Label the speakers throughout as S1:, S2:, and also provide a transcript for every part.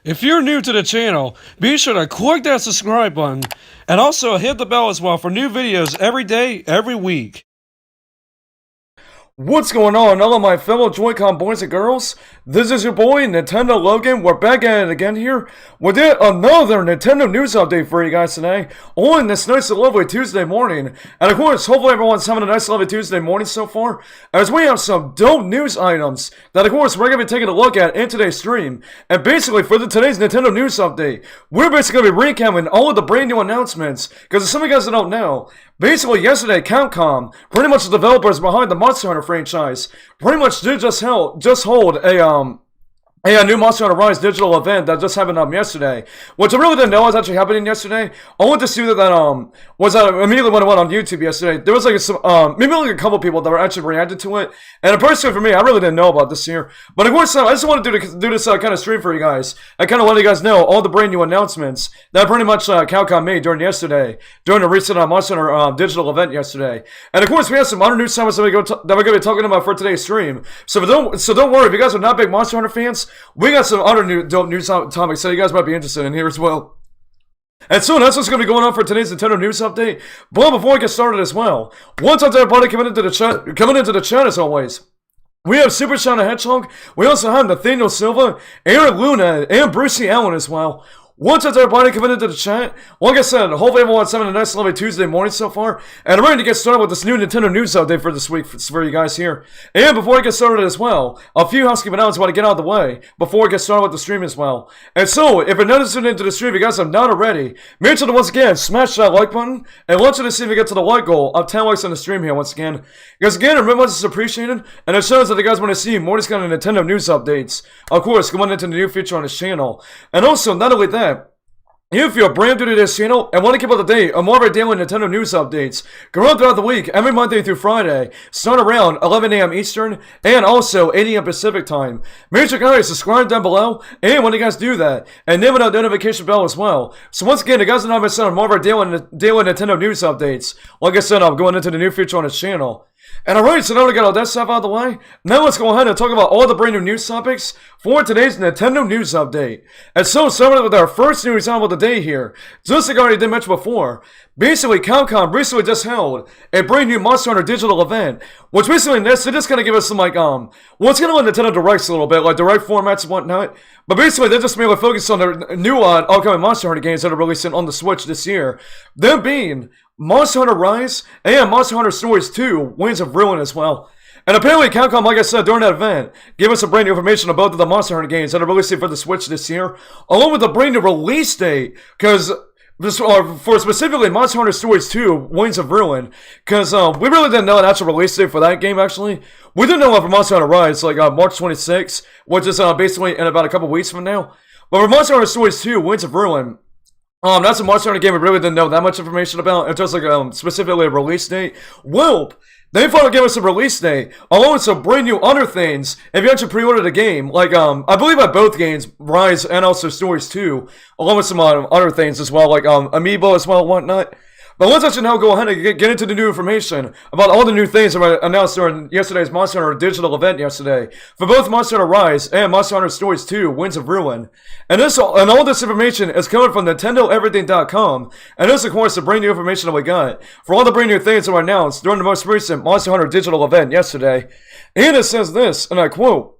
S1: If you're new to the channel, be sure to click that subscribe button and also hit the bell as well for new videos every day, every week.
S2: What's going on, all of my fellow Joy-Con boys and girls? This is your boy, Nintendo Logan. We're back at it again here with yet another Nintendo news update for you guys today on this nice and lovely Tuesday morning. And of course, hopefully everyone's having a nice lovely Tuesday morning so far, as we have some dope news items that of course we're going to be taking a look at in today's stream. And basically for today's Nintendo news update, we're basically going to be recapping all of the brand new announcements, because as some of you guys that don't know, basically yesterday Capcom, pretty much the developers behind the Monster Hunter franchise, pretty much did just hold a new Monster Hunter Rise digital event that just happened yesterday, which I really didn't know was actually happening yesterday. I went to see that immediately when I went on YouTube yesterday. There was maybe a couple people that were actually reacted to it, and personally for me, I really didn't know about this here. But of course, I just wanted to do this kind of stream for you guys. I kind of let you guys know all the brand new announcements that pretty much Capcom made during the recent Monster Hunter digital event yesterday. And of course, we have some other news topics that we're going to be talking about for today's stream. So don't worry if you guys are not big Monster Hunter fans. We got some other dope news topics that you guys might be interested in here as well. And so that's what's going to be going on for today's Nintendo news update. But before we get started as well, one time to everybody coming into the chat as always. We have Super Shadow Hedgehog. We also have Nathaniel Silva, Aaron Luna, and Brucey Allen as well. Once it's everybody coming into the chat, like I said, hopefully everyone's having a nice lovely Tuesday morning so far, and I'm ready to get started with this new Nintendo news update for this week for you guys here. And before I get started as well, a few housekeeping items I want to get out of the way before we get started with the stream as well. And so, if you're not listening into the stream, if you guys have not already, make sure to once again smash that like button, and want you to see if we get to the like goal of 10 likes on the stream here once again. Because again, remember this is appreciated, and it shows that you guys want to see more of these kind of Nintendo news updates, of course, going into the new feature on this channel. And also, not only that, if you're brand new to this channel and want to keep up to date on more of our daily Nintendo news updates, go on throughout the week, every Monday through Friday, start around 11 a.m. Eastern and also 8 a.m. Pacific time. Make sure guys subscribe down below, and when you guys do that, and name that notification bell as well. So once again, you guys are not missing on more of our daily Nintendo news updates. Like I said, I'm going into the new feature on this channel. And alright, so now we got all that stuff out of the way. Now let's go ahead and talk about all the brand new news topics for today's Nintendo news update. And so, starting with our first news out of the day here, just like I already did mention before, basically Capcom recently just held a brand new Monster Hunter digital event, which basically they just kind of give us some well, it's kind of like Nintendo Directs a little bit, like direct formats and whatnot. But basically, they just mainly focus on the new upcoming Monster Hunter games that are releasing on the Switch this year. Them being Monster Hunter Rise and Monster Hunter Stories 2, Winds of Ruin as well. And apparently Capcom, like I said, during that event, gave us some brand new information about both of the Monster Hunter games that are releasing for the Switch this year, along with the brand new release date, because for specifically Monster Hunter Stories 2, Winds of Ruin, because we really didn't know an actual release date for that game, actually. We didn't know for Monster Hunter Rise, like March 26th, which is basically in about a couple weeks from now. But for Monster Hunter Stories 2, Winds of Ruin, that's a Monster Hunter game we really didn't know that much information about, in terms of specifically a release date. Well, they finally gave us a release date, along with some brand new other things, if you actually pre-order the game. Like, I believe at both games, Rise and also Stories 2, along with some other things as well, like Amiibo as well and whatnot. But let's actually now go ahead and get into the new information about all the new things that were announced during yesterday's Monster Hunter digital event yesterday for both Monster Hunter Rise and Monster Hunter Stories 2, Winds of Ruin. And all this information is coming from NintendoEverything.com, and this, of course, the brand new information that we got for all the brand new things that were announced during the most recent Monster Hunter digital event yesterday. And it says this, and I quote,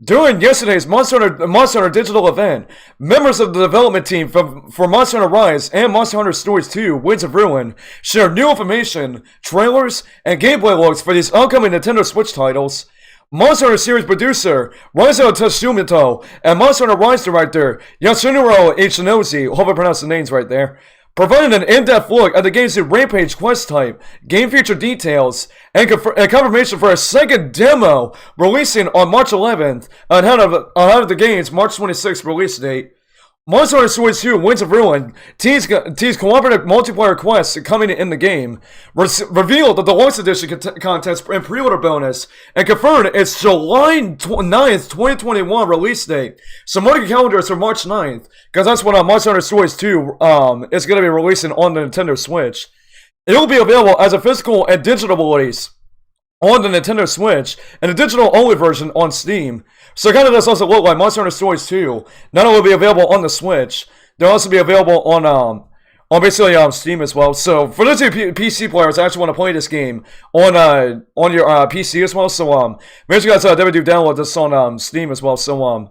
S2: "During yesterday's Monster Hunter digital event, members of the development team for Monster Hunter Rise and Monster Hunter Stories 2, Winds of Ruin, shared new information, trailers, and gameplay logs for these upcoming Nintendo Switch titles. Monster Hunter series producer Raizo Tsumoto and Monster Hunter Rise director Yasunaro Ichinozi, hope I pronounced the names right there, provided an in-depth look at the game's new Rampage quest type, game feature details, and confirmation for a second demo releasing on March 11th ahead of the game's March 26th release date. Monster Hunter Stories 2, Winds of Ruin teased cooperative multiplayer quests coming in the game, revealed the Deluxe Edition contest and pre-order bonus, and confirmed its July 9th, 2021 release date. So mark your calendars for March 9th, because that's when Monster Hunter Stories 2 is going to be releasing on the Nintendo Switch. It will be available as a physical and digital release on the Nintendo Switch, and a digital-only version on Steam. So it kind of does also look like Monster Hunter Stories 2 not only will be available on the Switch, they'll also be available on basically Steam as well. So for those of you PC players that actually want to play this game on your PC as well, so make sure you guys definitely do download this on Steam as well. So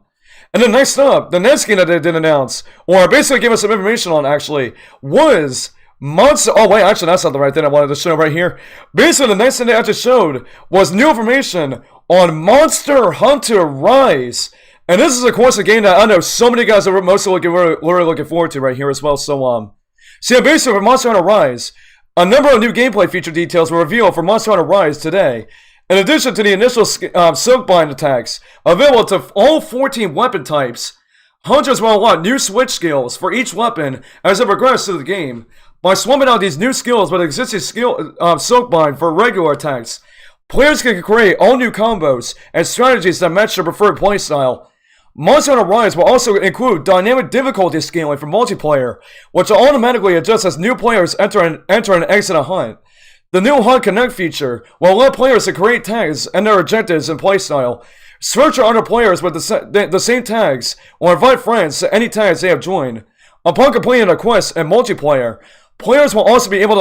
S2: and then next up, the next game that they did announce, or basically give us some information on actually, was Monster. Oh wait, actually that's not the right thing I wanted to show right here. Basically, the next thing they actually showed was new information on Monster Hunter Rise. And this is of course a game that I know so many guys are mostly really looking forward to right here as well. So yeah, basically for Monster Hunter Rise, a number of new gameplay feature details were revealed for Monster Hunter Rise today. In addition to the initial Silkbind attacks, available to all 14 weapon types, hunters will unlock new switch skills for each weapon as they progress through the game. By swapping out these new skills with existing Silkbind for regular attacks, players can create all new combos and strategies that match their preferred playstyle. Monster Hunter Rise will also include dynamic difficulty scaling for multiplayer, which will automatically adjust as new players enter and exit a hunt. The new Hunt Connect feature will allow players to create tags and their objectives and playstyle, search for other players with the same tags, or invite friends to any tags they have joined. Upon completing a quest in multiplayer, players will also be able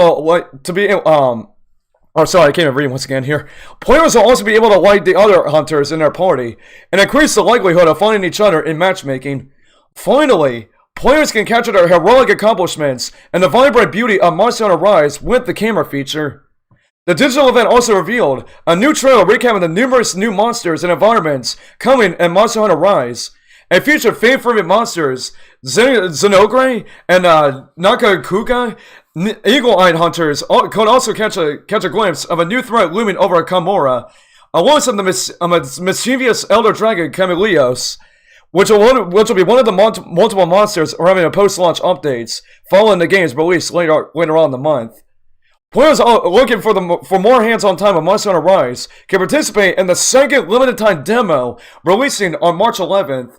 S2: sorry, I can't even read once again here. Players will also be able to like the other hunters in their party, and increase the likelihood of finding each other in matchmaking. Finally, players can capture their heroic accomplishments and the vibrant beauty of Monster Hunter Rise with the camera feature. The digital event also revealed a new trailer recapping the numerous new monsters and environments coming in Monster Hunter Rise. It featured fan-favorite monsters Xenogre and Nakakuga. Eagle-eyed hunters could also catch a glimpse of a new threat looming over Kamora, alongside the mischievous Elder Dragon Camilleos, which will be one of the multiple monsters arriving in post-launch updates following the game's release later on in the month. Players looking for more hands-on time on Monster Hunter Rise can participate in the second limited-time demo releasing on March 11th.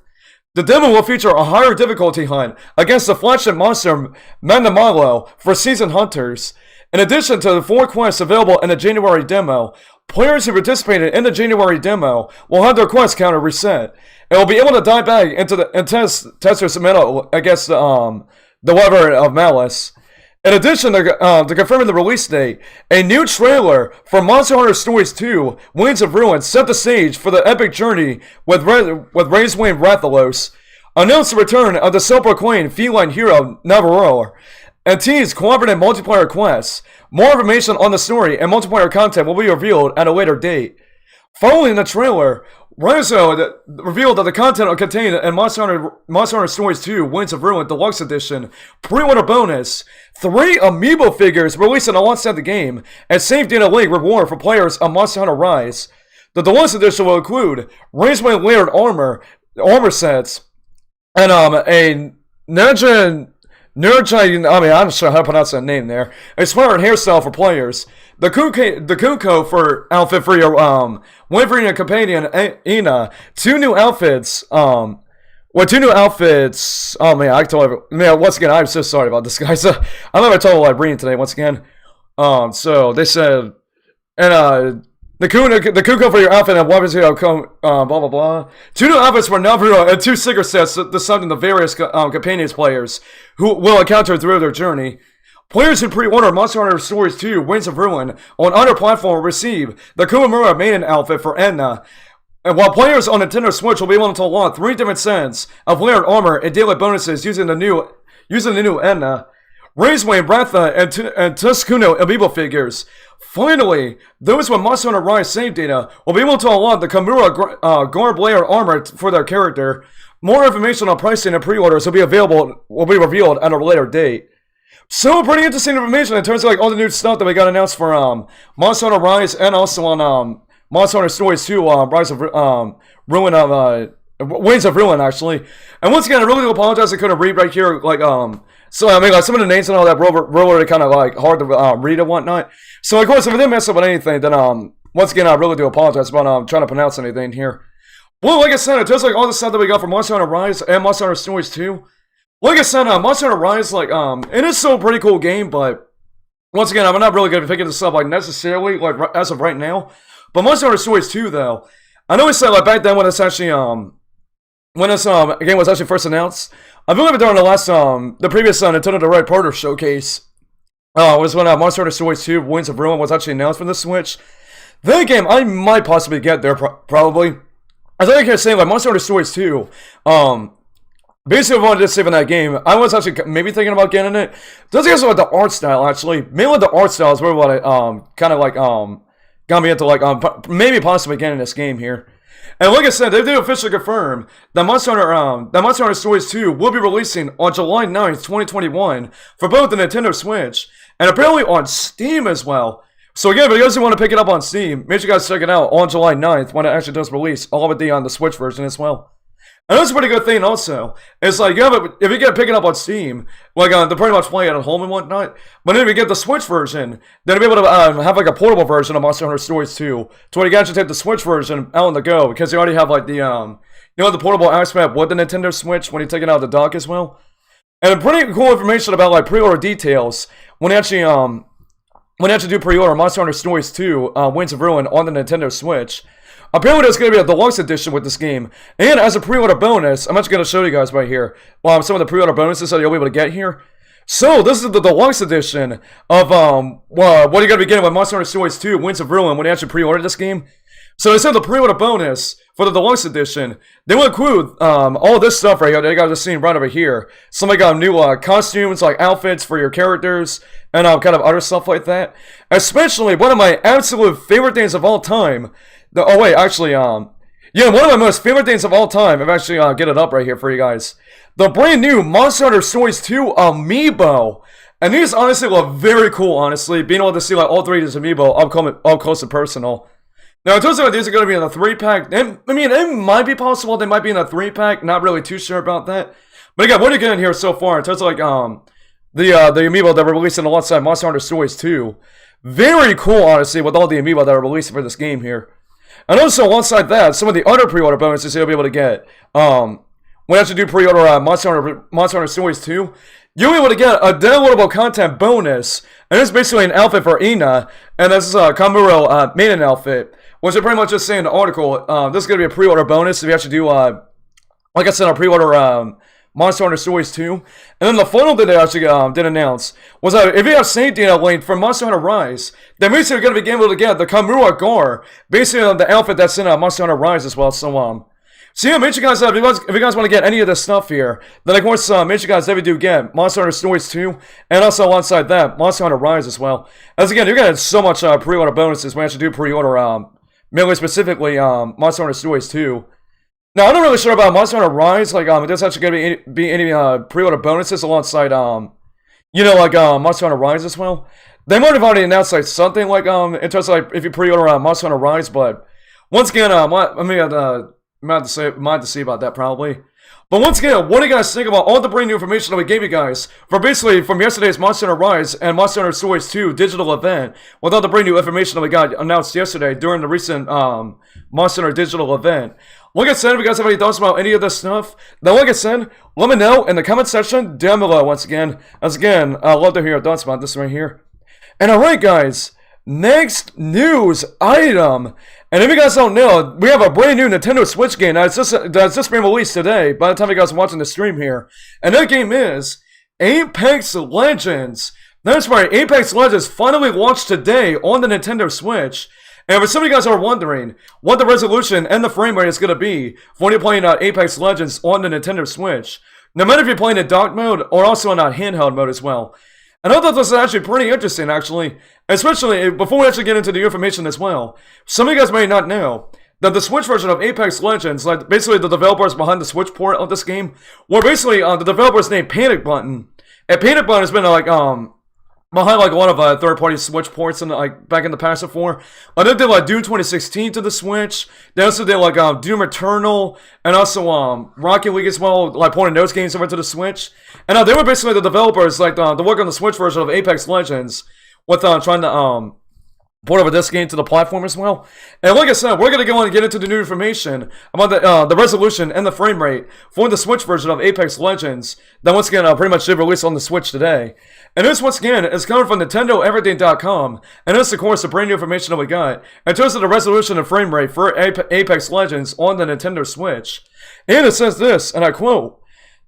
S2: The demo will feature a higher difficulty hunt against the flagship monster Manamalo for seasoned hunters. In addition to the 4 quests available in the January demo, players who participated in the January demo will have their quest counter reset and will be able to dive back into test their submittal against the lever of Malice. In addition to confirming the release date, a new trailer for Monster Hunter Stories 2, Winds of Ruin, set the stage for the epic journey with Razewing Rathalos, announced the return of the self-proclaimed feline hero Navarro, and teased cooperative multiplayer quests. More information on the story and multiplayer content will be revealed at a later date. Following the trailer, Rizzo revealed that the content will contain in Monster Hunter Stories 2 Winds of Ruin Deluxe Edition pre-order bonus, 3 amiibo figures released alongside the game, and Save Data Link reward for players on Monster Hunter Rise. The Deluxe Edition will include Razewing layered armor sets, and a I'm not sure how to pronounce that name there. A smart hairstyle for players. The Kunko for outfit for your Wyvern companion Ina. 2 new outfits. Oh man, I totally. Man, once again, I'm so sorry about this, guys. I'm having a total reading today once again. So they said, and the Kuko for your outfit and weapons here, blah blah blah. 2 new outfits for Naruto and 2 sticker sets deciding the various companions players who will encounter through their journey. Players who pre-order Monster Hunter Stories 2 Winds of Ruin on other platforms will receive the Kumamura maiden outfit for Edna. And while players on Nintendo Switch will be able to unlock 3 different sets of layered armor and daily bonuses using the new Edna, Razeway, Bratha, and Tuscuno amiibo figures. Finally, those with Monster Hunter Rise save data will be able to unlock the Kamura Garb layered armor for their character. More information on pricing and pre-orders will be revealed at a later date. So pretty interesting information in terms of like all the new stuff that we got announced for Monster Hunter Rise and also on Monster Hunter Stories 2 Rise of Ruin of Winds of Ruin actually. And once again, I really do apologize I couldn't read right here like so I mean like some of the names and all that really kind of like hard to read and whatnot. So of course if I didn't mess up on anything, then once again I really do apologize about trying to pronounce anything here. Well, like I said, it does like all the stuff that we got from Monster Hunter Rise and Monster Hunter Stories 2. Like I said, Monster Hunter Rise, like, it is still a pretty cool game, but once again, I'm not really going to be picking this up, like, necessarily, like, as of right now. But Monster Hunter Stories 2, though, I know we said like back then when it's actually when this game was actually first announced. I believe during the previous Nintendo Direct Partner Showcase was when Monster Hunter Stories 2 Winds of Ruin was actually announced for the Switch. The game I might possibly get there probably. As I kept saying, like Monster Hunter Stories 2, basically what I wanted to say from that game, I was actually maybe thinking about getting it. Doesn't get like the art style actually. Mainly the art style is really what I kind of like got me into like maybe possibly getting this game here. And like I said, they did officially confirm that Monster Hunter Stories 2 will be releasing on July 9th, 2021 for both the Nintendo Switch and apparently on Steam as well. So again, if you guys want to pick it up on Steam, make sure you guys check it out on July 9th when it actually does release, along with the Switch version as well. And that's a pretty good thing also. It's like, if you get pick it up on Steam, like, to pretty much play it at home and whatnot, but if you get the Switch version, then you'll be able to have like a portable version of Monster Hunter Stories 2, to where you can actually take the Switch version out on the go, because you already have like the, the portable aspect with the Nintendo Switch when you take it out of the dock as well. And pretty cool information about like pre-order details when you actually, do pre-order Monster Hunter Stories 2, Winds of Ruin on the Nintendo Switch. Apparently there's going to be a deluxe edition with this game, and as a pre-order bonus, I'm actually going to show you guys right here some of the pre-order bonuses that you'll be able to get here. So this is the deluxe edition of what you're going to be getting with Monster Hunter Stories 2 Winds of Ruin when you actually pre-order this game. So instead of the pre-order bonus for the deluxe edition, they will include all this stuff right here that you guys are seeing right over here. Some like new costumes, like outfits for your characters, and kind of other stuff like that. Especially one of my absolute favorite things of all time. One of my most favorite things of all time. I've actually get it up right here for you guys. The brand new Monster Hunter Stories 2 Amiibo. And these honestly look very cool, honestly. Being able to see like all three of these Amiibo up close and personal. Now, it turns out these are going to be in a 3-pack. I mean, it might be possible they might be in a 3-pack. Not really too sure about that. But again, what are you getting here so far? In terms of like the Amiibo that were releasing alongside Monster Hunter Stories 2. Very cool, honestly, with all the Amiibo that are releasing for this game here. And also, alongside that, some of the other pre-order bonuses you'll be able to get. When you actually do pre-order Monster Hunter Stories 2, you'll be able to get a downloadable content bonus. And it's basically an outfit for Ina. And this is a Kamuro maiden outfit. Which they're pretty much just saying in the article, this is going to be a pre-order bonus if you actually do, like I said, a pre-order Monster Hunter Stories 2. And then the final thing they actually did announce was that if you have save data linked for Monster Hunter Rise, then basically you're going to be able to get the Kamura Gar, basically the outfit that's in Monster Hunter Rise as well. So yeah, make sure you guys, if you guys want to get any of this stuff here, then of course, make sure you guys ever do get Monster Hunter Stories 2, and also alongside that, Monster Hunter Rise as well. As again, you're going to get so much pre-order bonuses when you actually do pre-order, mainly specifically, Monster Hunter Stories 2. Now, I'm not really sure about Monster Hunter Rise, like, if there's actually going to be any pre-order bonuses alongside, Monster Hunter Rise as well. They might have already announced, like, something, like, in terms of, like, if you pre-order Monster Hunter Rise, but once again, I might have to see about that, probably. But once again, what do you guys think about all the brand new information that we gave you guys from yesterday's Monster Hunter Rise and Monster Hunter Stories 2 digital event, with all the brand new information that we got announced yesterday during the recent Monster Hunter digital event? Like I said, if you guys have any thoughts about any of this stuff, then like I said, let me know in the comment section down below once again. As again, I'd love to hear your thoughts about this right here. And alright guys, next news item. And if you guys don't know, we have a brand new Nintendo Switch game that's just been released today by the time you guys are watching the stream here. And that game is Apex Legends. That's right, Apex Legends finally launched today on the Nintendo Switch. And for some of you guys are wondering what the resolution and the frame rate is going to be for when you're playing Apex Legends on the Nintendo Switch, no matter if you're playing in dock mode or also in handheld mode as well. And I thought this was actually pretty interesting, actually, especially before we actually get into the information as well. Some of you guys may not know that the Switch version of Apex Legends, like basically the developers behind the Switch port of this game, were basically the developers named Panic Button. And Panic Button has been like behind like a lot of third-party Switch ports and like back in the past before. They did like Doom 2016 to the Switch. They also did like Doom Eternal and also Rocket League as well, like porting those games over to the Switch. And they were basically the developers like to work on the Switch version of Apex Legends with trying to port over this game to the platform as well. And like I said, we're going to go on and get into the new information about the resolution and the frame rate for the Switch version of Apex Legends that once again pretty much did release on the Switch today. And this once again is coming from NintendoEverything.com, and this of course the brand new information that we got in terms of the resolution and frame rate for Apex Legends on the Nintendo Switch. And it says this, and I quote,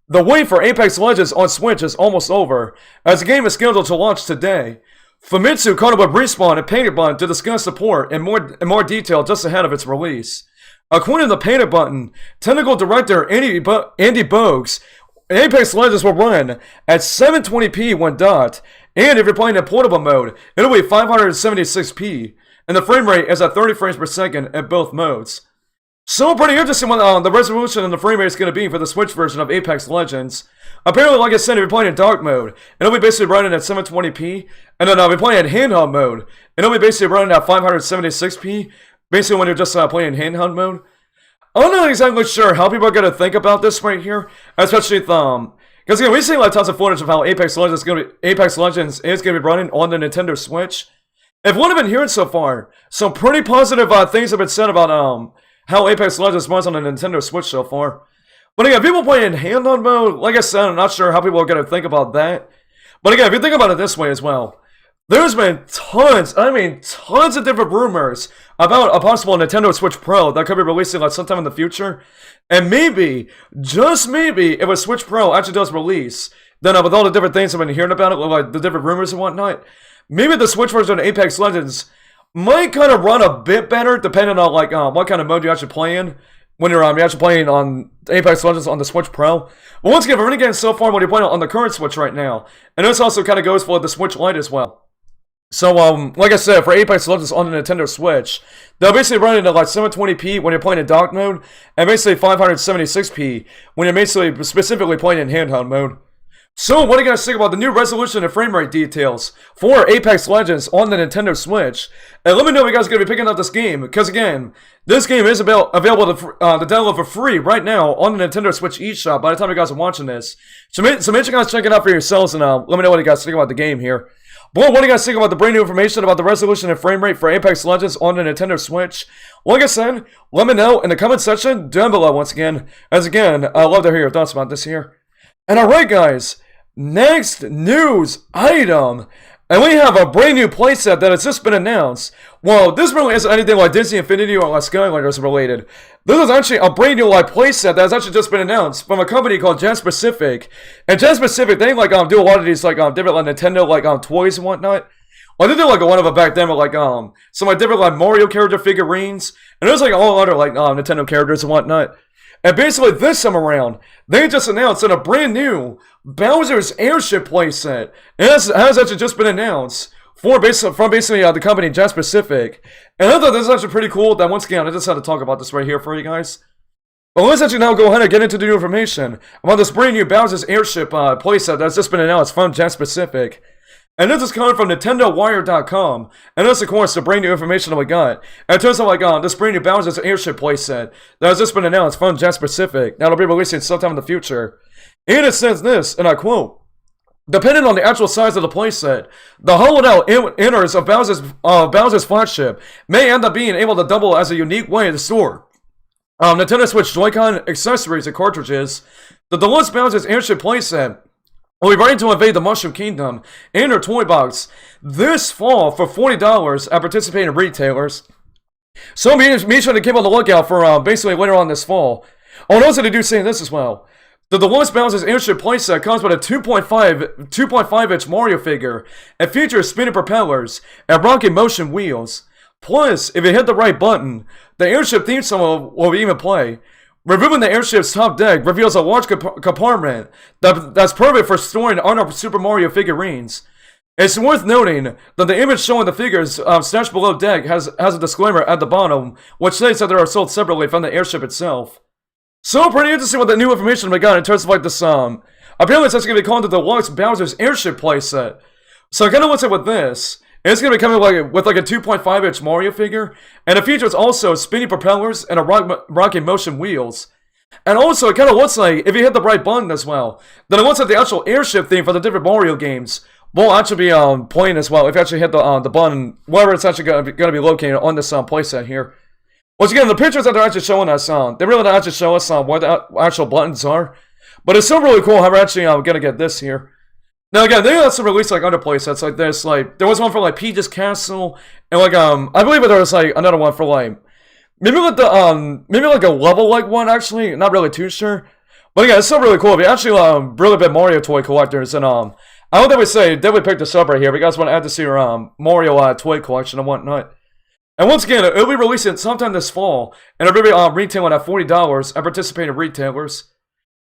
S2: "The wait for Apex Legends on Switch is almost over, as the game is scheduled to launch today. Famitsu caught up with Respawn and Panic Button to discuss support in more detail just ahead of its release. According to the Panic Button, technical director Andy Bogues, Apex Legends will run at 720p when docked, and if you're playing in portable mode, it'll be 576p, and the frame rate is at 30 frames per second in both modes." So pretty interesting what the resolution and the frame rate is going to be for the Switch version of Apex Legends. Apparently, like I said, if you're playing in dark mode, it'll be basically running at 720p, and then if you're playing in handheld mode, it'll be basically running at 576p, basically when you're just playing in handheld mode. I'm not exactly sure how people are going to think about this right here, especially because again, we've seen like tons of footage of how Apex Legends is going to be running on the Nintendo Switch. If what I've been hearing so far, some pretty positive things have been said about how Apex Legends runs on the Nintendo Switch so far. But again, people playing in handheld mode, like I said, I'm not sure how people are going to think about that. But again, if you think about it this way as well, there's been tons of different rumors about a possible Nintendo Switch Pro that could be releasing like sometime in the future. And maybe, just maybe, if a Switch Pro actually does release, then with all the different things I've been hearing about it, like the different rumors and whatnot, maybe the Switch version of Apex Legends might kind of run a bit better depending on like what kind of mode you actually play in when you're actually playing on Apex Legends on the Switch Pro. But once again, for Renegade so far, when you're playing on the current Switch right now, and this also kind of goes for the Switch Lite as well. So, like I said, for Apex Legends on the Nintendo Switch, they'll basically run it at like 720p when you're playing in dock mode, and basically 576p when you're basically specifically playing in handheld mode. So, what do you guys think about the new resolution and frame rate details for Apex Legends on the Nintendo Switch? And let me know if you guys are going to be picking up this game, because again, this game is available to download for free right now on the Nintendo Switch eShop by the time you guys are watching this. So make sure you guys check it out for yourselves, and let me know what you guys think about the game here. But what do you guys think about the brand new information about the resolution and frame rate for Apex Legends on the Nintendo Switch? Like I said, let me know in the comment section down below once again. As again, I'd love to hear your thoughts about this here. And alright guys, next news item. And we have a brand new playset that has just been announced. Well, this really isn't anything like Disney Infinity or like Skylanders related. This is actually a brand new like playset that has actually just been announced from a company called Jazz-Pacific. And Jazz-Pacific, they like do a lot of these like different like Nintendo like toys and whatnot. Well, they did like one of it back then with like some like different like Mario character figurines, and there's like all other like Nintendo characters and whatnot. And basically this time around, they just announced in a brand new Bowser's Airship playset. And this has actually just been announced from basically the company Jazz-Pacific. And I thought this was actually pretty cool that once again, I just had to talk about this right here for you guys. But let's actually now go ahead and get into the new information about this brand new Bowser's Airship playset that's just been announced from Jazz-Pacific. And this is coming from NintendoWire.com, and this, of course, the brand new information that we got. And it turns out, like, this brand new Bowser's Airship playset that has just been announced from Jazz-Pacific that'll be releasing sometime in the future. And it says this, and I quote, "Depending on the actual size of the playset, the hollowed-out inners of Bowser's flagship may end up being able to double as a unique way to store Nintendo Switch Joy-Con accessories and cartridges. The Deluxe Bowser's Airship playset will be ready to invade the Mushroom Kingdom in their toy box this fall for $40 at participating retailers. So be sure to keep on the lookout for basically later on this fall. Oh, and also they do say this as well. The Deluxe Bowser's Airship playset comes with a 2.5-inch Mario figure and features spinning propellers and rocking motion wheels. Plus, if you hit the right button, the airship theme song will even play. Removing the airship's top deck reveals a large compartment that's perfect for storing other Super Mario figurines. It's worth noting that the image showing the figures stashed below deck has a disclaimer at the bottom, which states that they are sold separately from the airship itself. So pretty interesting what the new information we got in terms of like this apparently it's actually going to be called the Deluxe Bowser's Airship playset. So I kind of want to say with this, it's going to be coming with like a 2.5-inch Mario figure, and it features also spinning propellers and a rocking motion wheels. And also, it kind of looks like, if you hit the right button as well, then it looks like the actual airship theme for the different Mario games we'll actually be playing as well. If you actually hit the button, wherever it's actually going to be located on this playset here. Once again, the pictures that they're actually showing us, they really don't actually show us what the actual buttons are. But it's still really cool how we're actually going to get this here. Now again, they also released like other playsets like this. Like there was one for like Peach's Castle, and like I believe there was like another one for like maybe like maybe like a level like one actually. Not really too sure. But again, it's still really cool. If you actually really big Mario toy collectors, and I would definitely say definitely pick this up right here. If you guys want to add this to your Mario toy collection and whatnot. And once again, it'll be releasing sometime this fall, and it'll be retailing at $40 at participating retailers.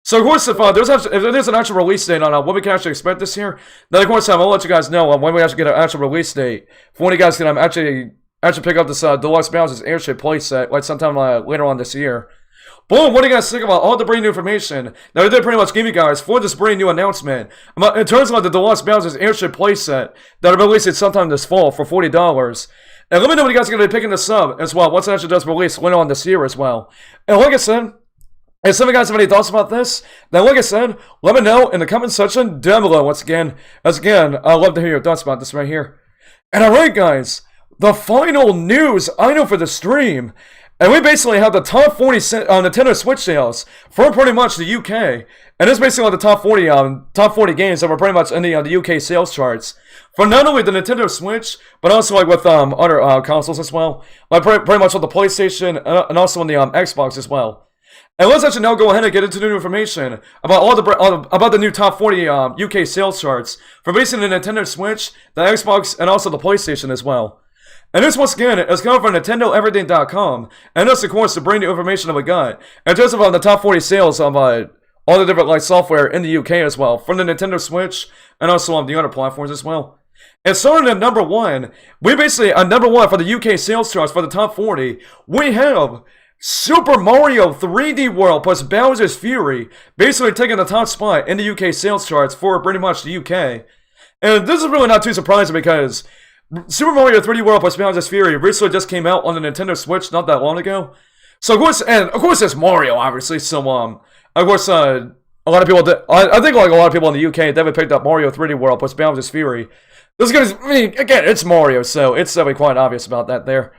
S2: So of course, if there's an actual release date on what we can actually expect this year, then of course I'll let you guys know when we actually get an actual release date for when you guys can actually pick up this Deluxe Bowser's Airship playset like sometime later on this year. Boom! What do you guys think about all the brand new information that I did pretty much give you guys for this brand new announcement in terms of the Deluxe Bowser's Airship playset that will be released sometime this fall for $40? And let me know when you guys are going to be picking this up as well once it actually does release later on this year as well. And like I said, if some of you guys have any thoughts about this, then like I said, let me know in the comment section down below. Once again, I'd love to hear your thoughts about this right here. And alright guys, the final news item for the stream. And we basically have the top 40 Nintendo Switch sales for pretty much the UK. And it's basically like the top 40 games that were pretty much in the UK sales charts. For not only the Nintendo Switch, but also like with other consoles as well. Like pretty much with the PlayStation and also on the Xbox as well. And let's actually now go ahead and get into the new information about about the new top 40 UK sales charts for basically the Nintendo Switch, the Xbox, and also the PlayStation as well. And this once again is coming from NintendoEverything.com, and this of course the brand new information that we got. And just about the top 40 sales of all the different like software in the UK as well, from the Nintendo Switch and also on the other platforms as well. And starting at number one, we basically on number one for the UK sales charts for the top 40, we have Super Mario 3D World plus Bowser's Fury, basically taking the top spot in the UK sales charts for pretty much the UK. And this is really not too surprising because Super Mario 3D World plus Bowser's Fury recently just came out on the Nintendo Switch not that long ago. So of course it's Mario, obviously. So of course a lot of people, I think like a lot of people in the UK, they picked up Mario 3D World plus Bowser's Fury. This is gonna, I mean, again, it's Mario, so it's quite obvious about that there.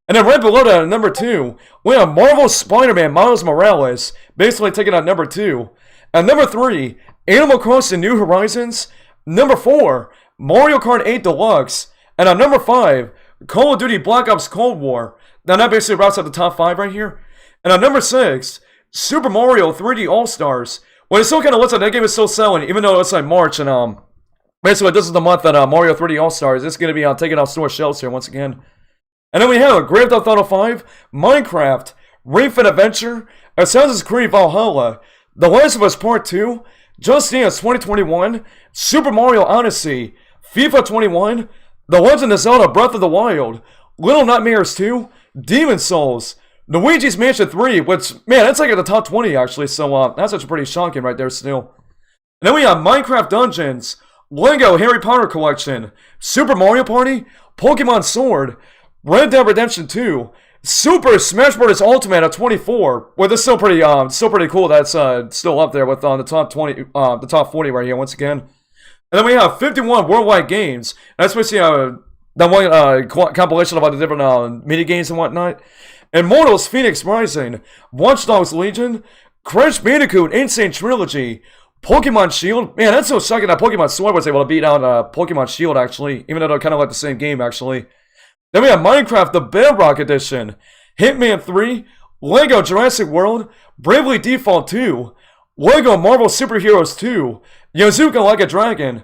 S2: And then right below that, at number 2, we have Marvel's Spider-Man Miles Morales, basically taking out number 2. At number 3, Animal Crossing New Horizons. Number 4, Mario Kart 8 Deluxe. And at number 5, Call of Duty Black Ops Cold War. Now that basically wraps up the top 5 right here. And at number 6, Super Mario 3D All-Stars. Well, it still kind of looks like that game is still selling, even though it's like March. And basically this is the month that Mario 3D All-Stars is going to be taking off store shelves here once again. And then we have Grand Theft Auto 5, Minecraft, Ring Fit Adventure, Assassin's Creed Valhalla, The Last of Us Part 2, Just Dance 2021, Super Mario Odyssey, FIFA 21, The Legend of Zelda Breath of the Wild, Little Nightmares 2, Demon Souls, Luigi's Mansion 3, which, man, that's like at the top 20 actually, so that's actually pretty shocking right there still. And then we have Minecraft Dungeons, Lego Harry Potter Collection, Super Mario Party, Pokemon Sword, Red Dead Redemption 2, Super Smash Bros. Ultimate at 24. Well, this is still pretty cool. That's still up there with the top 20, the top 40 right here once again. And then we have 51 worldwide games. That's basically that one compilation of all the different mini games and whatnot. Immortals: Phoenix Rising, Watch Dogs Legion, Crash Bandicoot Insane Trilogy, Pokemon Shield. Man, that's so shocking that Pokemon Sword was able to beat out Pokemon Shield actually, even though they're kind of like the same game actually. Then we have Minecraft the Bedrock Edition, Hitman 3, Lego Jurassic World, Bravely Default 2, Lego Marvel Superheroes 2, Yazuka Like a Dragon,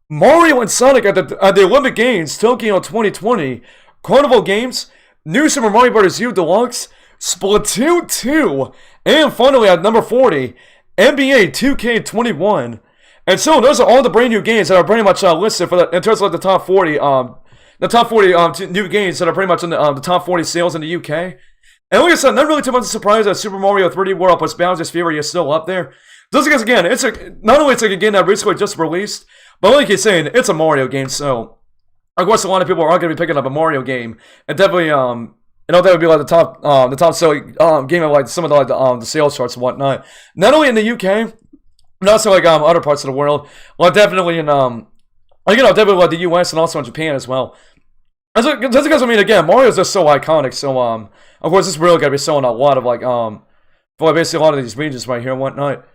S2: Mario and Sonic at the Olympic Games Tokyo 2020, Carnival Games, New Super Mario Bros. U Deluxe, Splatoon 2, and finally at number 40, NBA 2K21. And so those are all the brand new games that are pretty much listed for in terms of the top 40 new games that are pretty much in the top 40 sales in the UK. And like I said, not really too much surprise that Super Mario 3D World plus Bowser's Fury is still up there. Just because, again, not only it's like a game that recently just released, but like you're saying, it's a Mario game, so of course a lot of people are going to be picking up a Mario game, and definitely, that would be like the top selling game of like some of the sales charts and whatnot. Not only in the UK, but also like other parts of the world. Well, definitely in definitely like the US and also in Japan as well. That's because, I mean, again, Mario's just so iconic, so, of course, it's really gonna be selling a lot of, like, for like, basically a lot of these regions right here and whatnot.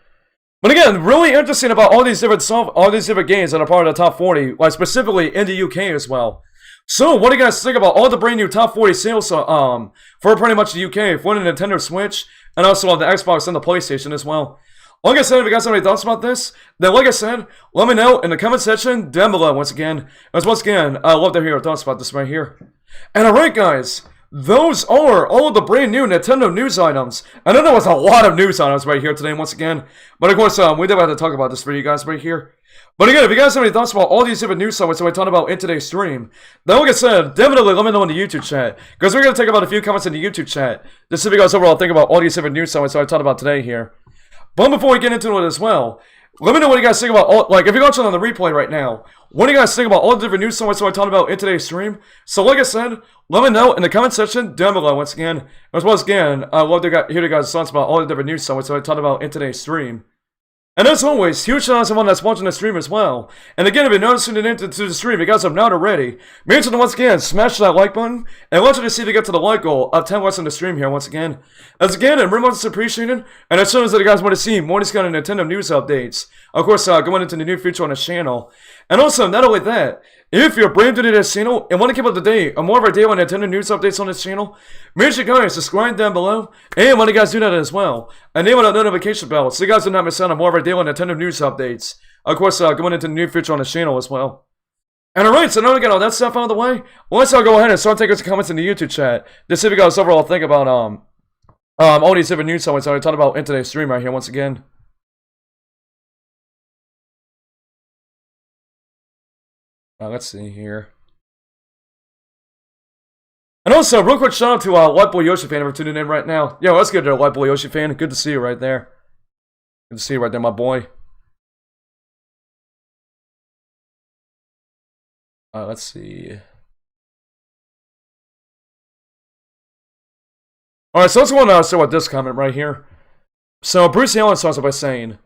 S2: But again, really interesting about all these different games that are part of the top 40, like, specifically in the UK as well. So, what do you guys think about all the brand new top 40 sales, for pretty much the UK, for the Nintendo Switch, and also on the Xbox and the PlayStation as well? Like I said, if you guys have any thoughts about this, then like I said, let me know in the comment section down below once again. As once again, I'd love to hear your thoughts about this right here. And alright guys, those are all of the brand new Nintendo news items. I know there was a lot of news items right here today once again, but of course, we do have to talk about this for you guys right here. But again, if you guys have any thoughts about all these different news sites that we talked about in today's stream, then like I said, definitely let me know in the YouTube chat, because we're going to take about a few comments in the YouTube chat, to see if you guys overall think about all these different news sites that I talked about today here. But before we get into it as well, let me know what you guys think about all, like, if you're watching on the replay right now, what do you guys think about all the different news sites that I talked about in today's stream? So like I said, let me know in the comment section down below once again. As well as again, I'd love to hear you guys' thoughts about all the different news sites that I talked about in today's stream. And as always, huge shout out to everyone that's watching the stream as well. And again, if you're noticing it into the stream, you guys have not already, make sure to once again smash that like button. And I want you to see if you get to the like goal of 10 likes on the stream here once again. As again, and remember it's appreciated. And as soon as you guys want to see more of these kind of Nintendo news updates, of course, going into the new future on this channel. And also, not only that, if you're brand new to this channel and want to keep up to date on more of our daily Nintendo news updates on this channel, make sure you guys subscribe down below. And when you guys do that as well, enable that notification bell so you guys do not miss out on more of our daily Nintendo news updates. Of course, going into the new future on this channel as well. And alright, so now we got all that stuff out of the way. Well, let's go ahead and start taking some comments in the YouTube chat to see if you guys overall think about all these different news sites that I talked about in today's stream right here once again. Let's see here. And also, real quick shout out to White Boy Yoshi fan for tuning in right now. Yo, let's get to White Boy Yoshi fan. Good to see you right there. Good to see you right there, my boy. Let's see. Alright, so let's go on and start with this comment right here. So, Bruce Allen starts by saying,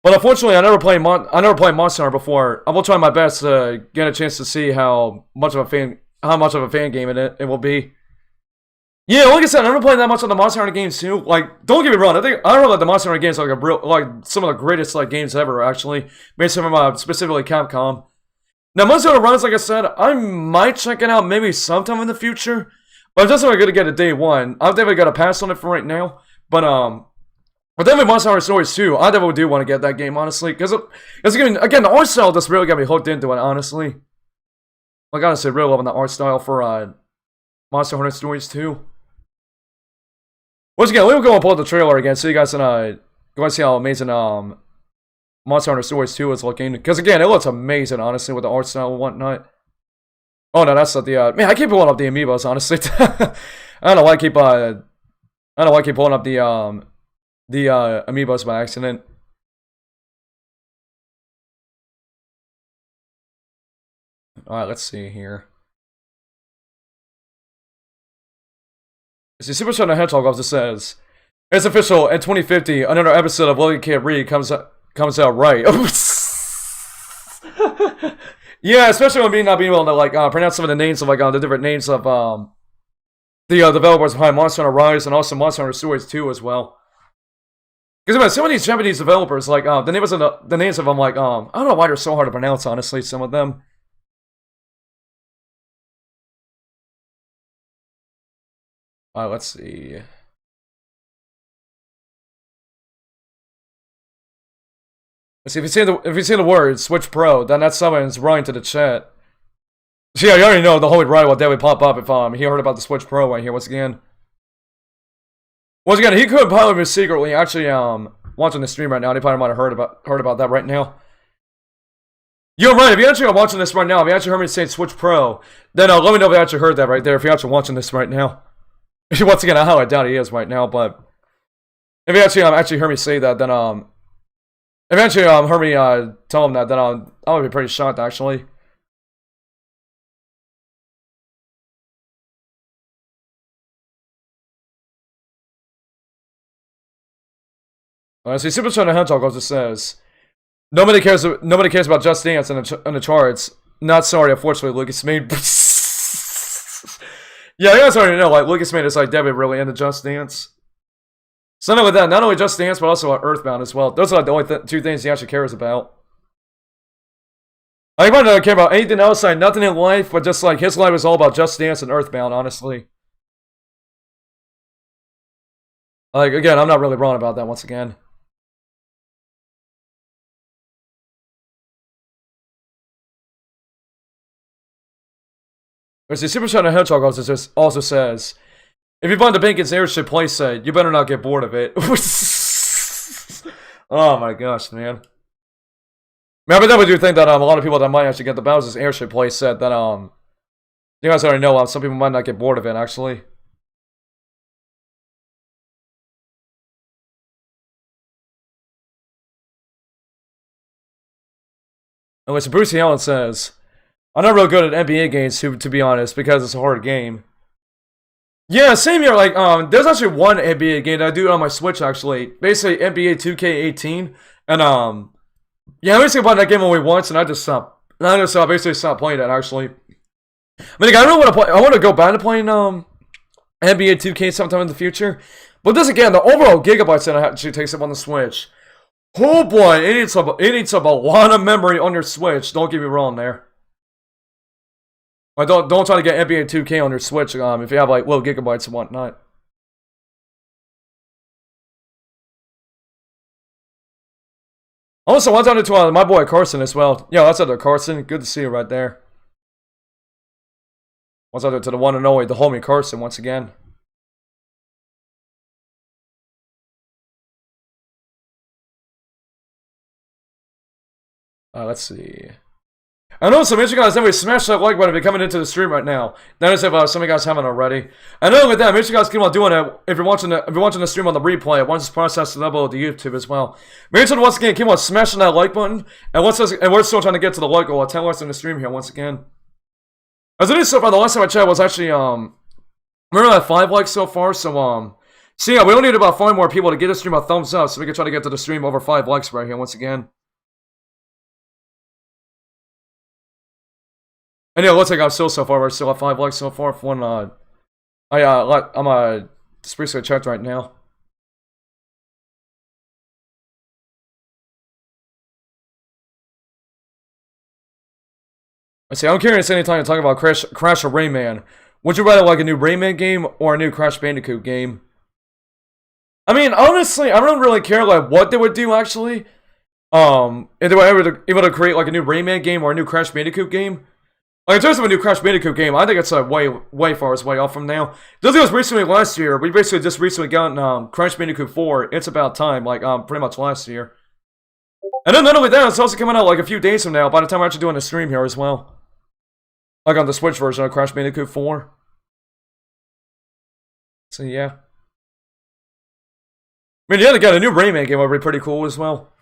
S2: but unfortunately, I never played Monster Hunter before. I will try my best to get a chance to see how much of a fan game it will be. Yeah, like I said, I never played that much of the Monster Hunter games too. Like, don't get me wrong, I really like the Monster Hunter games like some of the greatest games ever actually, based from specifically Capcom. Now, Monster Hunter Rise, like I said, I might check it out maybe sometime in the future, but I'm just not gonna get it day one. I've definitely got to pass on it for right now, but definitely Monster Hunter Stories 2, I definitely do want to get that game, honestly. Because, again, the art style just really got me hooked into it, honestly. Like, honestly, really loving the art style for Monster Hunter Stories 2. Once again, let me go and pull up the trailer again so you guys can go and see how amazing Monster Hunter Stories 2 is looking. Because, again, it looks amazing, honestly, with the art style and whatnot. Oh, no, that's not the... man, I keep pulling up the amiibos, honestly. I don't know why I keep pulling up the amiibos by accident. Alright, let's see here. See, Super Shadow Hedgehog also says, it's official, in 2050, another episode of Lily Can't Read comes out right. Yeah, especially when not being able to, pronounce some of the names of, the different names of, the developers behind Monster Hunter Rise and also Monster Hunter Stories 2 as well. Because some of these Japanese developers, the names of them, I don't know why they're so hard to pronounce, honestly, some of them. Let's see. Let's see, if you see the word Switch Pro, then that summons right into the chat. Yeah, you already know the Holy Rider will definitely pop up if he heard about the Switch Pro right here once again. Once again, he could probably be secretly actually watching the stream right now. He probably might have heard about that right now. You're right. If you actually are watching this right now, if you actually heard me say Switch Pro, then let me know if you actually heard that right there. If you're actually watching this right now, once again, I doubt he is right now. But if you actually heard me say that, then if you actually heard me tell him that, then I would be pretty shocked actually. See, Super Shadow Hedgehog also says, nobody cares about Just Dance on the charts. not sorry, unfortunately, Lucas made. Yeah, you guys already know, like, Lucas made is, like, definitely really into Just Dance. So, not only that, not only Just Dance, but also Earthbound as well. Those are, like, the only two things he actually cares about. Like, he might not care about anything else, like, nothing in life, but just, like, his life is all about Just Dance and Earthbound, honestly. Like, again, I'm not really wrong about that once again. Because the Super Shadow Hedgehog also says, if you find the Bacon's Airship playset, you better not get bored of it. Oh my gosh, man. I definitely do think that a lot of people that might actually get the Bowser's Airship playset, that you guys already know, some people might not get bored of it, actually. Unless Brucey Allen says, I'm not real good at NBA games, to be honest, because it's a hard game. Yeah, same here. Like, there's actually one NBA game that I do on my Switch, actually. Basically, NBA 2K18. And, yeah, I basically bought that game only once, and I just stopped. And I just basically stopped playing that, actually. I mean, like, I really want to play. I want to go back to playing, NBA 2K sometime in the future. But this, again, the overall gigabytes that it actually takes up on the Switch. Oh boy, it eats up a lot of memory on your Switch. Don't get me wrong there. Like, don't try to get NBA 2K on your Switch if you have like little gigabytes and whatnot. Also, what's on to my boy Carson as well. Yo, that's out there, Carson. Good to see you right there. What's out there to the one and only, the homie Carson once again. Let's see. I know some of you guys definitely smash that like button if you're coming into the stream right now. That is if some of you guys haven't already. And not only that, make sure you guys keep on doing it if you're watching the stream on the replay. Once it's processed and uploaded to YouTube as well. Make sure to once again keep on smashing that like button. And we're still trying to get to the like goal at 10 likes in the stream here once again. As it is so far, the last time I checked was actually we're at 5 likes so far. So yeah, we only need about 5 more people to get the stream a thumbs up, so we can try to get to the stream over 5 likes right here once again. And yeah, it looks like I'm still so far. We're still at 5 likes so far. For one, I'm just briefly checked right now. Let's see. I'm curious anytime you talk about Crash or Rayman. Would you rather like a new Rayman game or a new Crash Bandicoot game? I mean, honestly, I don't really care like what they would do actually. If they were able to create like a new Rayman game or a new Crash Bandicoot game. Like, in terms of a new Crash Bandicoot game, I think it's way far way off from now. This was recently last year. We basically just recently gotten Crash Bandicoot 4. It's about time, like pretty much last year. And then not only that, it's also coming out like a few days from now. By the time we're actually doing a stream here as well, like on the Switch version of Crash Bandicoot 4. So yeah. I mean, yeah, again, a new Rayman game would be pretty cool as well.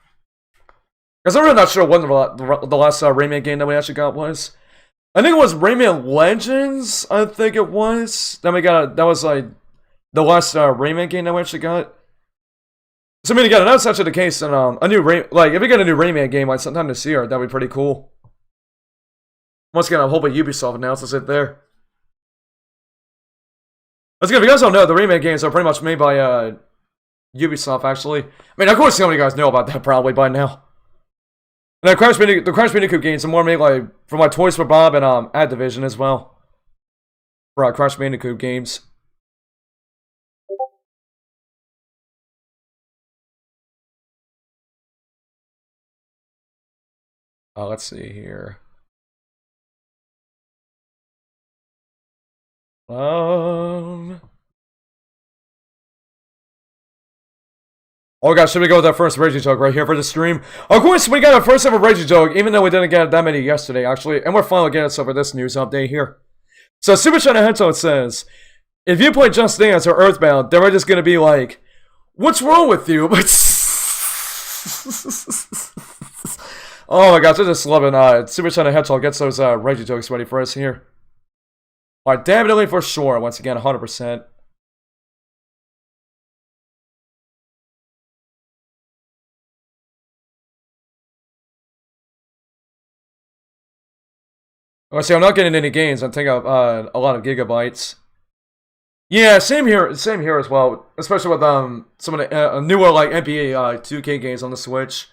S2: Because I'm really not sure when the last Rayman game that we actually got was. I think it was Rayman Legends. I think it was. Then we got that was like the last Rayman game that we actually got. So I mean, again, if that's actually the case, then a new like if we get a new Rayman game like sometime this year, that'd be pretty cool. Once again, I'm hoping Ubisoft announces it there. That's good. If you guys don't know, the Rayman games are pretty much made by Ubisoft. Actually, I mean, of course, some of you guys know about that probably by now. And the Crash Bandicoot games are more made like for my Toys for Bob and Activision as well. For Crash Bandicoot games. Let's see here. Oh gosh, should we go with that first Reggie joke right here for the stream? Of course, we got our first ever Reggie joke, even though we didn't get that many yesterday, actually. And we're finally getting some for this news update here. So, Super Shadow Hedgehog says, if you play Just Dance or Earthbound, then we're just gonna be like, what's wrong with you? Oh my gosh, I just love it. Super Shadow Hedgehog gets those Reggie jokes ready for us here. Alright, definitely for sure, once again, 100%. Oh, see, I'm not getting any games. I'm taking up a lot of gigabytes. Yeah, same here as well. Especially with some of the newer like NBA 2K games on the Switch.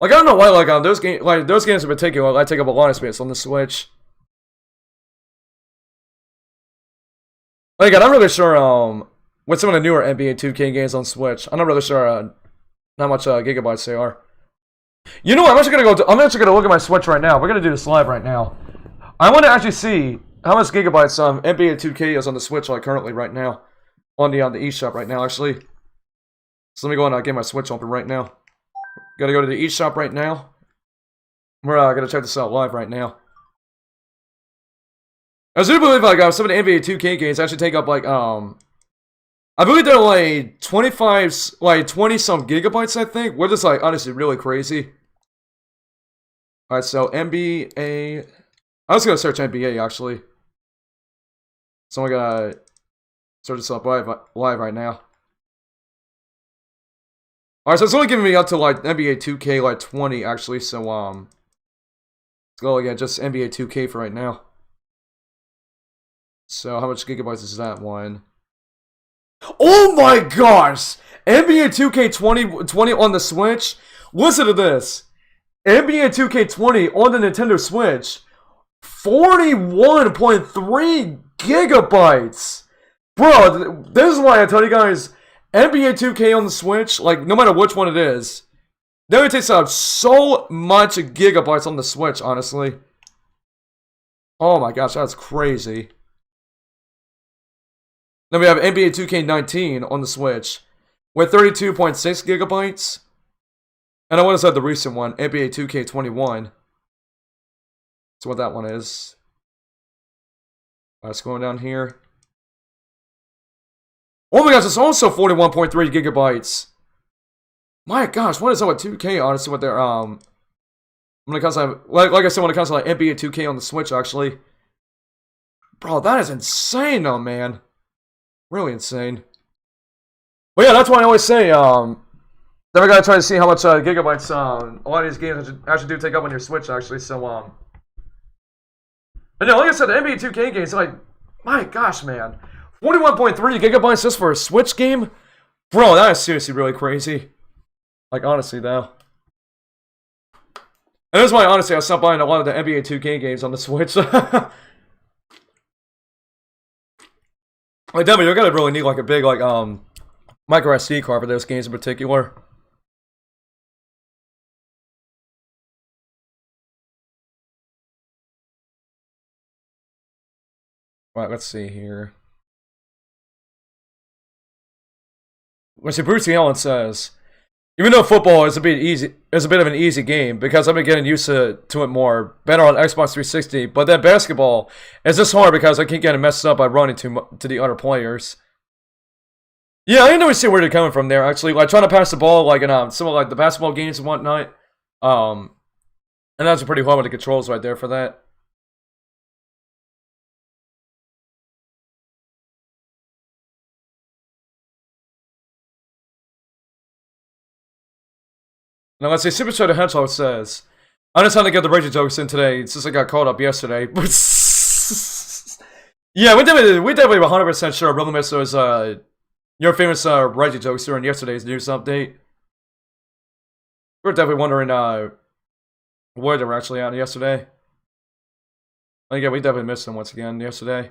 S2: Like I don't know why those games in particular I take up a lot of space on the Switch. Like I'm not really sure with some of the newer NBA 2K games on Switch. I'm not really sure how much gigabytes they are. You know what? I'm actually gonna look at my Switch right now. We're gonna do this live right now. I want to actually see how much gigabytes NBA 2K is on the Switch like currently right now on the eShop right now actually. So let me go and get my Switch open right now. Gotta go to the eShop right now. We're gonna check this out live right now. I do believe some of the NBA 2K games actually take up I believe they're like 20 some gigabytes, I think. Which is like honestly really crazy. Alright, so NBA. I was gonna search NBA actually. So I'm gonna search this up live right now. Alright, so it's only giving me up to like NBA 2K like 20 actually, so let's go again, just NBA 2K for right now. So how much gigabytes is that one? Oh my gosh! NBA 2K20 on the Switch? Listen to this. NBA 2K20 on the Nintendo Switch. 41.3 gigabytes! Bro, this is why I tell you guys, NBA 2K on the Switch, like, no matter which one it is, that would take up so much gigabytes on the Switch, honestly. Oh my gosh, that's crazy. Then we have NBA 2K19 on the Switch with 32.6 gigabytes. And I want to say the recent one, NBA 2K21. That's what that one is. Alright, scrolling down here. Oh my gosh, it's also 41.3 gigabytes. My gosh, what is up with 2K, honestly, with their, when it comes to, like I said, when it comes to, like, NBA 2K on the Switch, actually. Bro, that is insane, though, man. Really insane. Well, yeah, that's why I always say, then we gotta try to see how much gigabytes a lot of these games actually do take up on your Switch, actually. So, but yeah, like I said, the NBA 2K games, like, my gosh, man, 41.3 gigabytes just for a Switch game, bro, that is seriously really crazy. Like, honestly, though. And that's why, honestly, I stopped buying a lot of the NBA 2K games on the Switch. Like, definitely, you're gonna really need like a big micro SD card for those games in particular. Right, let's see here. Let's see. Bruce Allen says, even though football is a bit of an easy game because I've been getting used to it more better on Xbox 360. But then basketball is just hard because I keep getting messed up by running to the other players. Yeah, I didn't really see where they're coming from there. Actually, like trying to pass the ball like in some of like the basketball games and whatnot. And that's pretty hard with the controls right there for that. Now let's see, Super Shadow Hedgehog says, I'm just trying to get the Reggie jokes in today since I got caught up yesterday. Yeah, we definitely 100% sure Brother Mister is your famous Reggie jokes during yesterday's news update. We're definitely wondering where they were actually at yesterday. And again, we definitely missed them once again yesterday.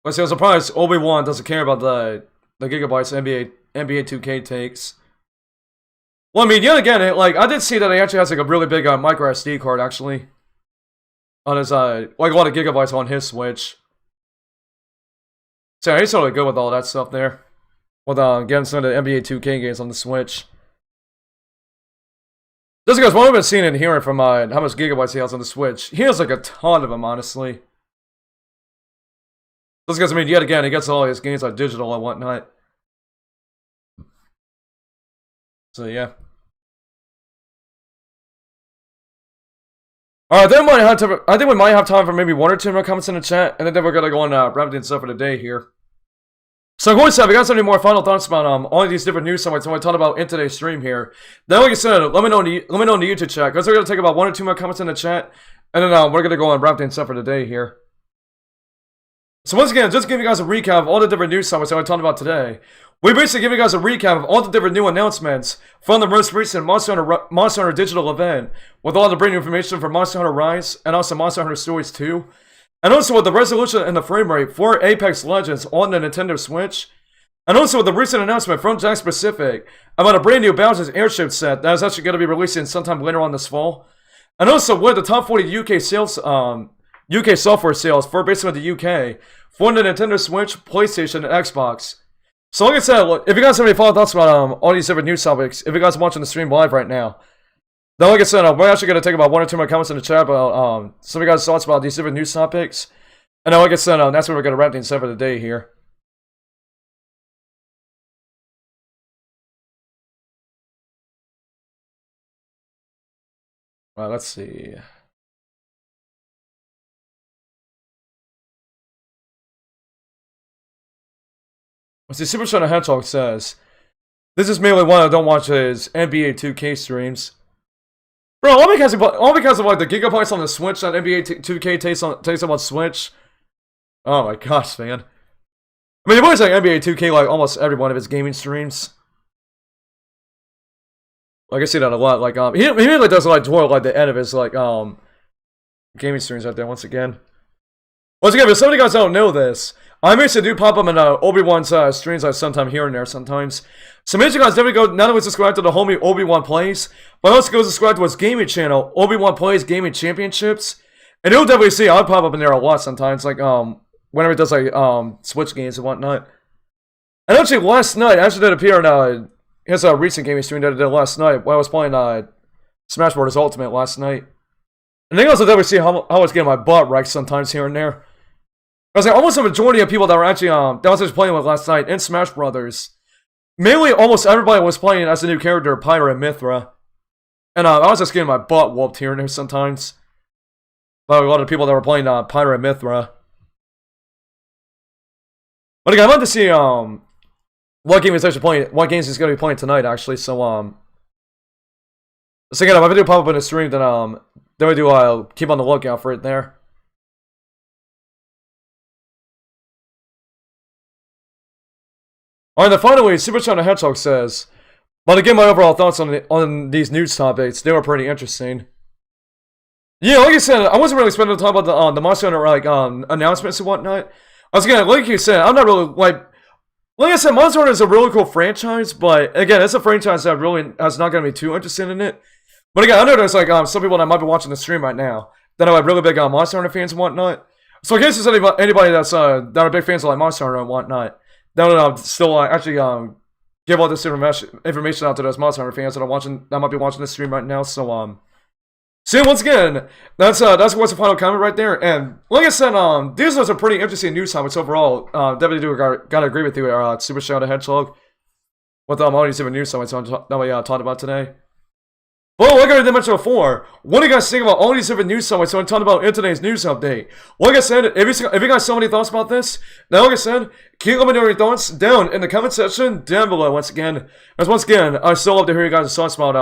S2: But see, I'm surprised Obi-Wan doesn't care about the gigabytes NBA 2K takes. Well, I mean, yet again, like I did see that he actually has like a really big micro SD card actually on his like a lot of gigabytes on his Switch. So yeah, he's totally good with all that stuff there. With getting some of the NBA 2K games on the Switch. Just because what we've been seeing and hearing from how much gigabytes he has on the Switch, he has like a ton of them, honestly. Just because, I mean, yet again, he gets all his games on digital and whatnot. So, yeah. Alright, then I think we might have time for maybe one or two more comments in the chat, and then we're gonna go on wrap things up for the day here. So, guys, if you guys have any more final thoughts about all of these different news sites I talked about in today's stream here, then like I said, let me know in the YouTube chat, because we're gonna take about 1 or 2 more comments in the chat, and then we're gonna go and wrap things up for today here. So once again, just giving you guys a recap of all the different news sites I talked about today. We basically give you guys a recap of all the different new announcements from the most recent Monster Hunter Digital event, with all the brand new information for Monster Hunter Rise and also Monster Hunter Stories 2. And also with the resolution and the frame rate for Apex Legends on the Nintendo Switch. And also with the recent announcement from Jack Specific about a brand new Bowser's Airship set that is actually going to be releasing sometime later on this fall. And also with the top 40 UK sales, UK software sales for basically the UK for the Nintendo Switch, PlayStation, and Xbox. So like I said, look, if you guys have any final thoughts about all these different news topics, if you guys are watching the stream live right now, then like I said, we're actually going to take about 1 or 2 more comments in the chat about some of you guys' thoughts about these different news topics. And then like I said, that's where we're going to wrap things up for the day here. Alright, let's see. Let's see, Super Shadow Hedgehog says, this is mainly why I don't watch his NBA 2K streams. Bro, all because of like the gigabytes on the Switch that NBA 2K takes on Switch. Oh my gosh, man. I mean, he plays like NBA 2K like almost every one of his gaming streams. Like I see that a lot. Like he really does like dwell like the end of his like gaming streams right there once again. Once again, if some of you guys don't know this, I basically do pop up in Obi-Wan's streams like sometime here and there sometimes. So make sure you guys definitely go not only subscribe to the homie Obi-Wan Plays, but also go subscribe to his gaming channel, Obi-Wan Plays Gaming Championships. And you'll definitely see I'll pop up in there a lot sometimes, like whenever it does like Switch games and whatnot. And actually last night, actually did appear in his recent gaming stream that I did last night when I was playing Smash Bros. Ultimate last night. And then also definitely see how I was getting my butt wrecked sometimes here and there. I was like almost a majority of people that were actually that I was just playing with last night in Smash Brothers. Mainly almost everybody was playing as a new character, Pyra and Mithra. And I was just getting my butt whooped here and there sometimes. By a lot of people that were playing Pyra and Mithra. But again, I'd like to see what game he's actually playing, what games he's gonna be playing tonight actually, so again, if I do pop up in the stream, then we do keep on the lookout for it there. Alright, then finally, Super Shadow Hedgehog says, but to give my overall thoughts on these news topics, they were pretty interesting. Yeah, like I said, I wasn't really spending time about the Monster Hunter like announcements and whatnot. I was again, like you said, I'm not really like I said, Monster Hunter is a really cool franchise, but again, it's a franchise that really is not going to be too interested in it. But again, I know there's like some people that might be watching the stream right now that are like really big Monster Hunter fans and whatnot. So in case there's anybody that's that are big fans of like Monster Hunter and whatnot, that would still actually give all this information out to those Monster Hunter fans that are watching, that might be watching this stream right now. So see, once again, that's what's the final comment right there. And like I said, these are some pretty interesting news topics overall. Definitely gotta agree with you, Super Shadow Hedgehog, with all these different news topics that we talked about today. Well, like I mentioned before, what do you guys think about all these different news topics I'm talking about in today's news update? Like I said, if you guys have any thoughts about this, now like I said, keep letting me know your thoughts down in the comment section down below once again. As once again, I still love to hear you guys' thoughts about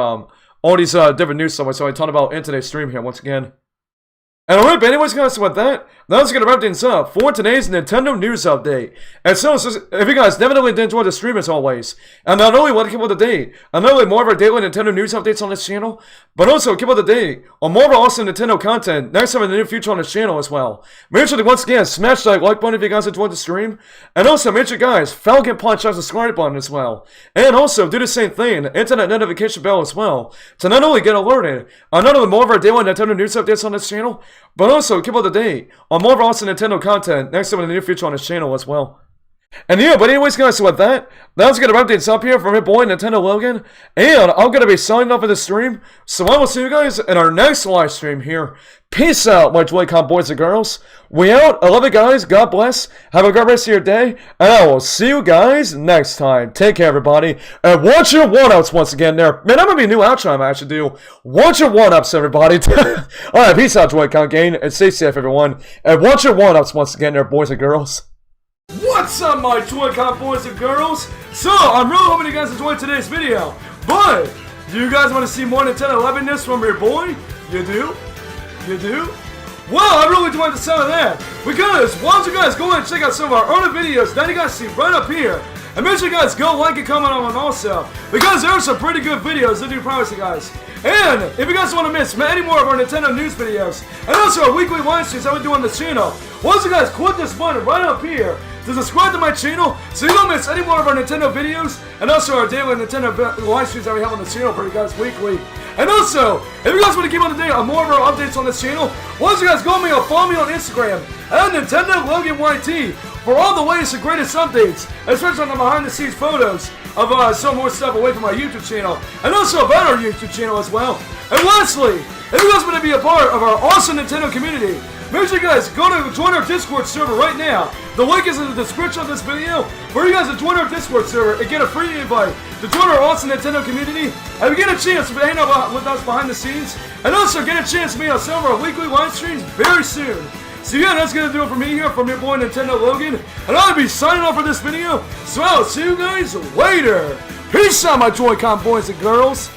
S2: all these different news topics I talked about in today's stream here once again. And alright, but anyways guys, so with that's going to wrap things up for today's Nintendo News Update. And so, if you guys definitely did enjoy the stream as always, and not only want to keep up to date, and not only more of our daily Nintendo News Updates on this channel, but also keep up to date on more of our awesome Nintendo content next time in the near future on this channel as well. Make sure to once again smash that like button if you guys enjoyed the stream, and also make sure guys Falcon punch that subscribe button as well. And also do the same thing, hit that notification bell as well, to not only get alerted on not only more of our daily Nintendo News Updates on this channel, but also keep up to date on more of our awesome Nintendo content next time in the near future on this channel as well. And yeah, but anyways guys, so with that's going to wrap things up here from your boy Nintendo Logan, and I'm going to be signing off of the stream, so I will see you guys in our next live stream here. Peace out, my Joy-Con boys and girls. We out. I love you guys. God bless. Have a great rest of your day, and I will see you guys next time. Take care, everybody, and watch your one-ups once again there. Man, that might be a new outro I might actually do. Watch your one-ups, everybody. Alright, peace out, Joy-Con gang, and stay safe, everyone, and watch your one-ups once again there, boys and girls. What's up, my Joy-Con boys and girls? So, I'm really hoping you guys enjoyed today's video. But, do you guys want to see more Nintendo 11ness from your boy? You do? You do? Well, I really enjoyed the sound of that. Because, why don't you guys go ahead and check out some of our other videos that you guys see right up here. And make sure you guys go like and comment on them also. Because there are some pretty good videos that do promise you guys. And, if you guys want to miss any more of our Nintendo news videos, and also our weekly live streams that we do on this channel, why don't you guys click this button right up here to subscribe to my channel so you don't miss any more of our Nintendo videos and also our daily Nintendo live streams that we have on the channel for you guys weekly. And also, if you guys want to keep up to date on more of our updates on this channel, why don't you guys go follow me on Instagram at Nintendo Logan YT for all the latest and greatest updates, especially on the behind the scenes photos of some more stuff away from our YouTube channel and also about our YouTube channel as well. And lastly, if you guys want to be a part of our awesome Nintendo community, make sure you guys go to join our Discord server right now. The link is in the description of this video for you guys to join our Discord server and get a free invite to join our awesome Nintendo community and get a chance to hang out with us behind the scenes and also get a chance to meet on some of our weekly live streams very soon. So yeah, that's going to do it for me here from your boy Nintendo Logan, and I'll be signing off for this video, so I'll see you guys later. Peace out, my Joy-Con boys and girls.